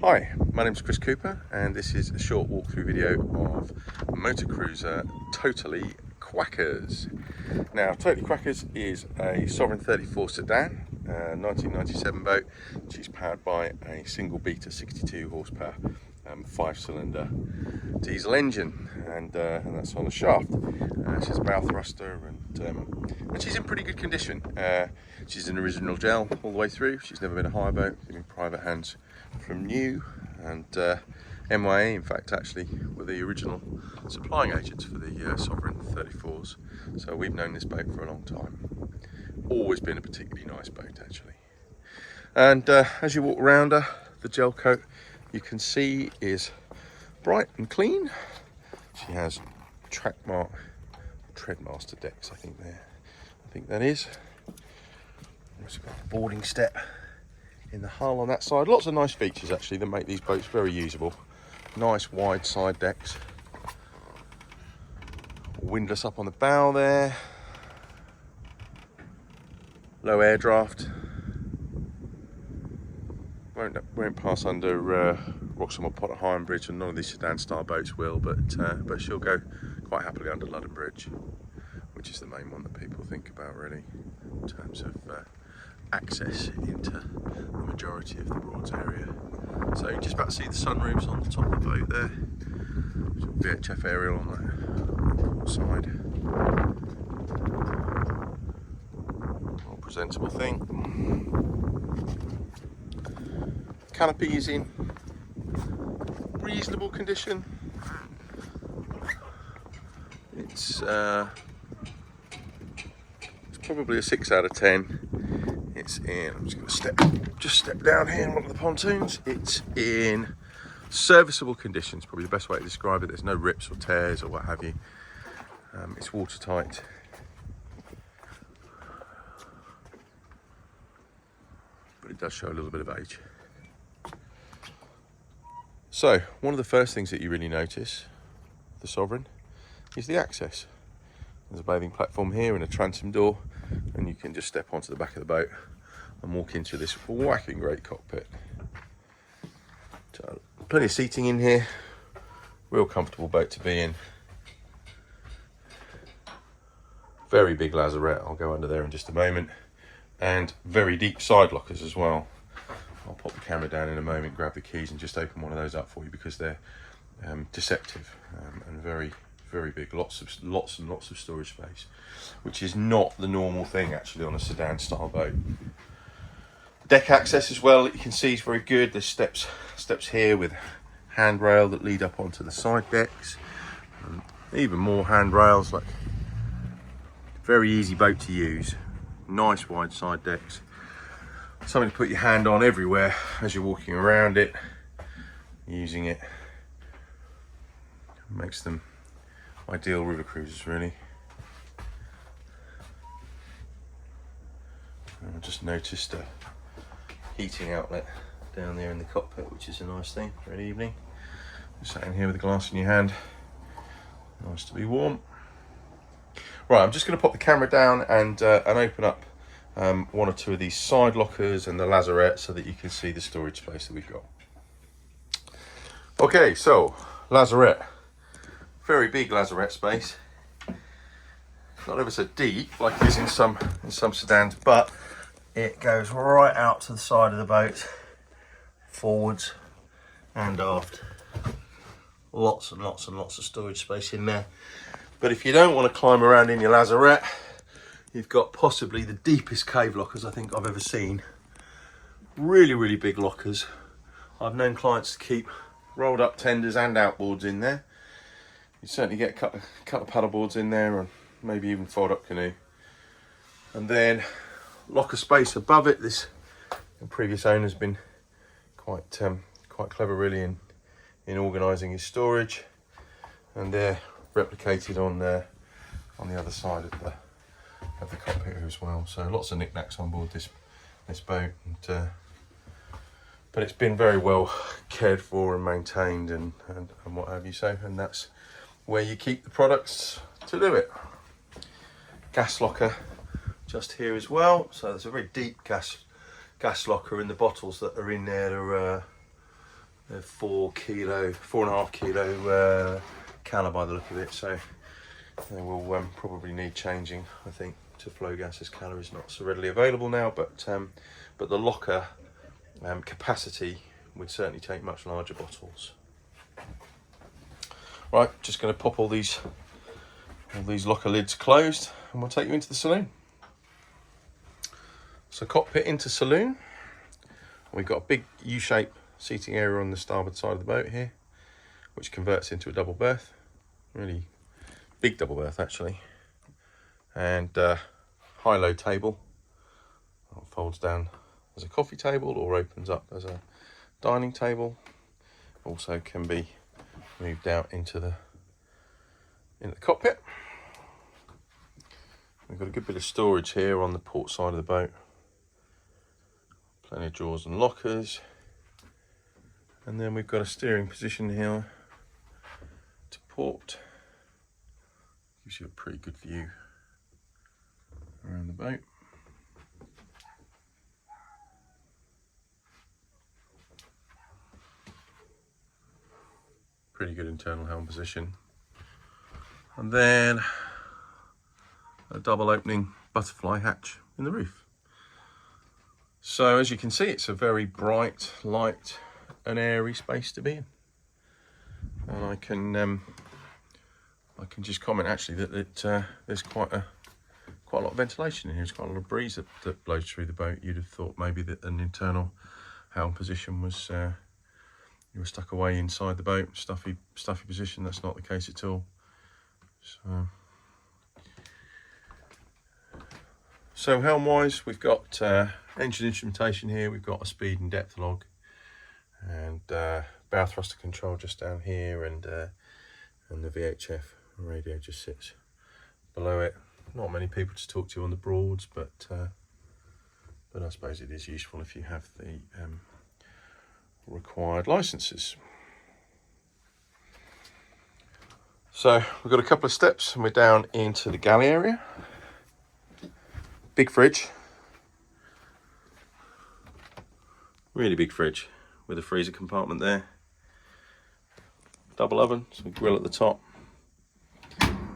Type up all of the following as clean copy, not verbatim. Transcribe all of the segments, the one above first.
Hi, my name is Chris Cooper and this is a short walkthrough video of Motor Cruiser Totally Quackers. Now, Totally Quackers is a Sovereign 34 sedan, 1997 boat, which is powered by a single beater 62 horsepower 5-cylinder diesel engine, and that's on the shaft. She has a bow thruster and she's in pretty good condition. She's in original gel all the way through. She's never been a hire boat, been in private hands from new, and MYA in fact actually were the original supplying agents for the Sovereign 34s, so we've known this boat for a long time. Always been a particularly nice boat actually. And as you walk around her, the gel coat you can see is bright and clean. She has Treadmaster decks, I think that is. We've got a boarding step in the hull on that side. Lots of nice features actually that make these boats very usable. Nice wide side decks. Windlass up on the bow there. Low air draft. Won't pass under Wroxham or Potter Heigham Bridge, and none of these sedan style boats will, but she'll go quite happily under London Bridge, which is the main one that people think about really in terms of access into the majority of the Broads area. So you're just about to see the sunroofs on the top of the boat there. Some VHF aerial on the port side. More presentable thing. Canopy is in reasonable condition. It's probably a 6 out of 10. It's in, I'm just going to step down here in one of the pontoons. It's in serviceable conditions, probably the best way to describe it. There's no rips or tears or what have you. It's watertight. But it does show a little bit of age. So, one of the first things that you really notice, the Sovereign, is the access. There's a bathing platform here and a transom door, and you can just step onto the back of the boat and walk into this whacking great cockpit. So, plenty of seating in here, real comfortable boat to be in. Very big lazarette, I'll go under there in just a moment, and very deep side lockers as well. I'll pop the camera down in a moment, grab the keys and just open one of those up for you because they're deceptive and very, very big. Lots and lots of storage space, which is not the normal thing actually on a sedan style boat. Deck access as well, you can see is very good. There's steps here with handrail that lead up onto the side decks. Even more handrails, like very easy boat to use. Nice wide side decks. Something to put your hand on everywhere as you're walking around it, using it. Makes them ideal river cruisers really. And I just noticed a heating outlet down there in the cockpit, which is a nice thing for an evening. Just sat in here with a glass in your hand. Nice to be warm. Right, I'm just going to pop the camera down and open up one or two of these side lockers and the lazarette so that you can see the storage space that we've got. Okay, so lazarette, very big lazarette space. Not ever so deep like it is in some sedans, but it goes right out to the side of the boat, forwards and aft. Lots and lots and lots of storage space in there. But if you don't want to climb around in your lazarette, you've got possibly the deepest cave lockers I think I've ever seen. Really, really big lockers. I've known clients to keep rolled up tenders and outboards in there. You certainly get a couple of paddle boards in there, and maybe even fold up canoe. And then locker space above it. This previous owner's been quite clever really in organising his storage, and they're replicated on the other side of the cockpit here as well. So lots of knickknacks on board this boat, and but it's been very well cared for and maintained and what have you. So, and that's where you keep the products to do it. Gas locker just here as well. So there's a very deep gas locker, and the bottles that are in there are They're 4.5 kilo colour by the look of it, so they will probably need changing, I think, to flow gas, as colour is not so readily available now, but the locker capacity would certainly take much larger bottles. Right, just going to pop all these locker lids closed, and we'll take you into the saloon. So cockpit into saloon. We've got a big U-shaped seating area on the starboard side of the boat here, which converts into a double berth. Really big double berth actually. And high-low table. It folds down as a coffee table or opens up as a dining table. Also can be moved out into the cockpit. We've got a good bit of storage here on the port side of the boat. Plenty of drawers and lockers. And then we've got a steering position here to port. Gives you a pretty good view around the boat. Pretty good internal helm position. And then a double opening butterfly hatch in the roof. So as you can see, it's a very bright, light and airy space to be in. And I can just comment actually that there's quite a lot of ventilation in here. There's quite a lot of breeze that blows through the boat. You'd have thought maybe that an internal helm position was you were stuck away inside the boat, stuffy position. That's not the case at all. So helm wise, we've got engine instrumentation here. We've got a speed and depth log, and bow thruster control just down here, and the VHF radio just sits below it. Not many people to talk to on the Broads, but I suppose it is useful if you have the required licenses. So we've got a couple of steps and we're down into the galley area. Big fridge, really big fridge with a freezer compartment there. Double oven, so a grill at the top.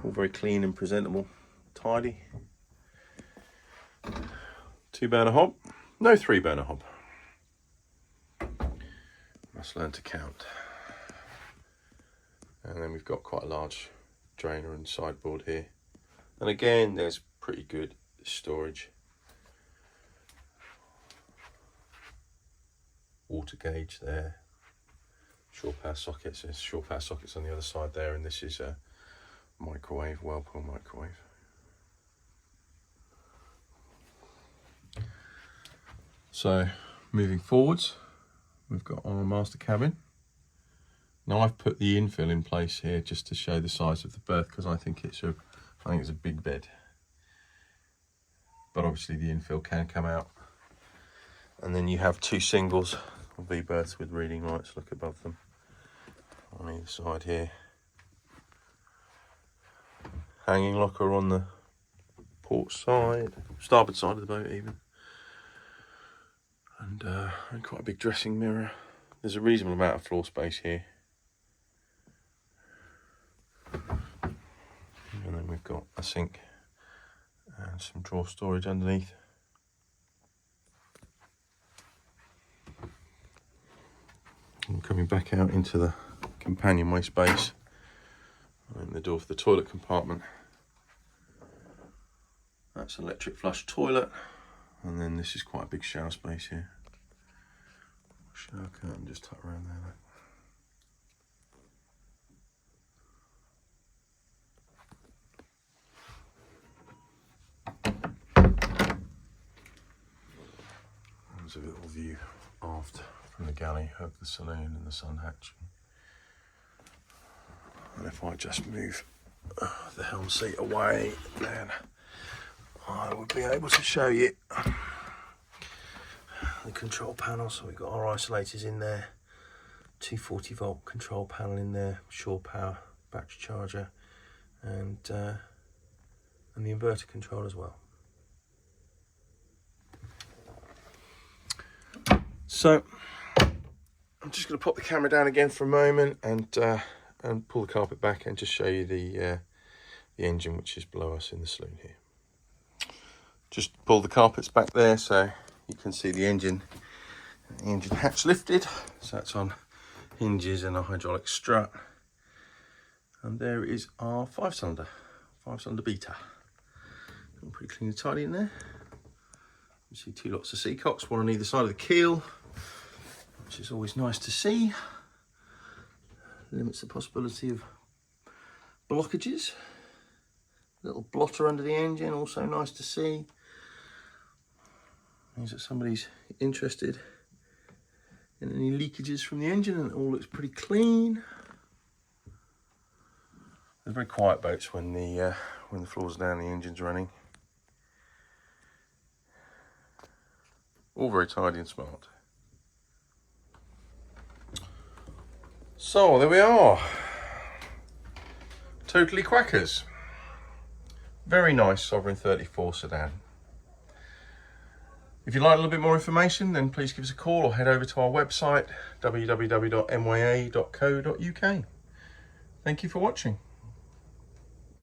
All very clean and presentable, tidy. 2-burner hob, no 3-burner hob. Must learn to count. And then we've got quite a large drainer and sideboard here. And again, there's pretty good storage. Water gauge there. Shore power sockets. There's shore power sockets on the other side there, and this is a microwave, Whirlpool microwave. So moving forwards, we've got our master cabin. Now I've put the infill in place here just to show the size of the berth, because I think it's a big bed. But obviously the infill can come out, and then you have 2 singles of V berths with reading lights look above them on either side here. Hanging locker on the port side, starboard side of the boat even, and quite a big dressing mirror. There's a reasonable amount of floor space here. And then we've got a sink and some drawer storage underneath. And coming back out into the companionway space, and the door for the toilet compartment. That's an electric flush toilet, and then this is quite a big shower space here. Shower curtain just tucked around there. There's a little view aft from the galley of the saloon and the sun hatch. And if I just move the helm seat away, then I would be able to show you the control panel. So we've got our isolators in there, 240 volt control panel in there, shore power, battery charger, and the inverter control as well. So I'm just going to pop the camera down again for a moment and pull the carpet back and just show you the engine, which is below us in the saloon here. Just pull the carpets back there so you can see the engine hatch lifted. So that's on hinges and a hydraulic strut. And there is our 5-cylinder beta. All pretty clean and tidy in there. You see 2 lots of seacocks, one on either side of the keel, which is always nice to see. Limits the possibility of blockages. Little blotter under the engine, also nice to see. Means that somebody's interested in any leakages from the engine, and it all looks pretty clean. They're very quiet boats when the floor's down, the engine's running. All very tidy and smart. So there we are. Totally quackers. Very nice Sovereign 34 sedan. If you'd like a little bit more information, then please give us a call or head over to our website, www.mya.co.uk. Thank you for watching.